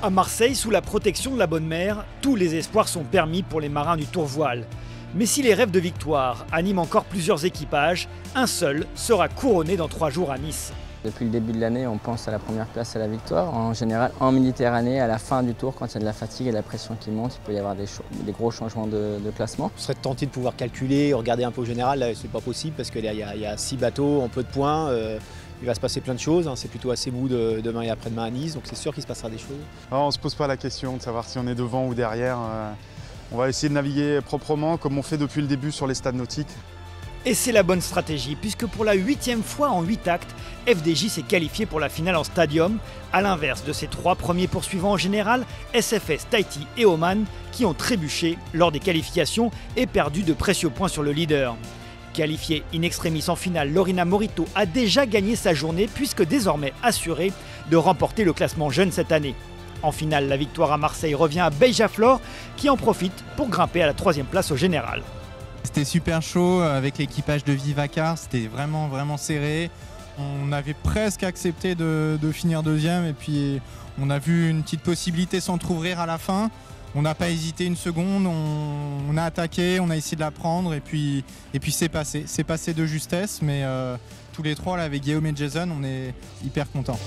À Marseille, sous la protection de la bonne mère, tous les espoirs sont permis pour les marins du Tourvoile. Mais si les rêves de victoire animent encore plusieurs équipages, un seul sera couronné dans 3 jours à Nice. Depuis le début de l'année, on pense à la première place, à la victoire. En général, en Méditerranée, à la fin du tour, quand il y a de la fatigue et de la pression qui monte, il peut y avoir des gros changements de classement. On serait tenté de pouvoir calculer, regarder un peu au général, là c'est pas possible parce qu'il y a 6 bateaux en peu de points. Il va se passer plein de choses, c'est plutôt assez mou demain et après-demain à Nice, donc c'est sûr qu'il se passera des choses. Alors, on ne se pose pas la question de savoir si on est devant ou derrière. On va essayer de naviguer proprement comme on fait depuis le début sur les stades nautiques. Et c'est la bonne stratégie, puisque pour la 8e fois en 8 actes, FDJ s'est qualifié pour la finale en stadium, à l'inverse de ses 3 premiers poursuivants en général, SFS, Tahiti et Oman, qui ont trébuché lors des qualifications et perdu de précieux points sur le leader. Qualifiée in extremis en finale, Lorina Morito a déjà gagné sa journée puisque désormais assurée de remporter le classement jeune cette année. En finale, la victoire à Marseille revient à Beija-Flor qui en profite pour grimper à la 3e place au général. C'était super chaud avec l'équipage de Vivacar, c'était vraiment serré. On avait presque accepté de finir 2e et puis on a vu une petite possibilité s'entrouvrir à la fin. On n'a pas hésité une seconde, on a attaqué, on a essayé de la prendre et puis c'est passé. C'est passé de justesse, mais tous les 3 là, avec Guillaume et Jason, on est hyper contents.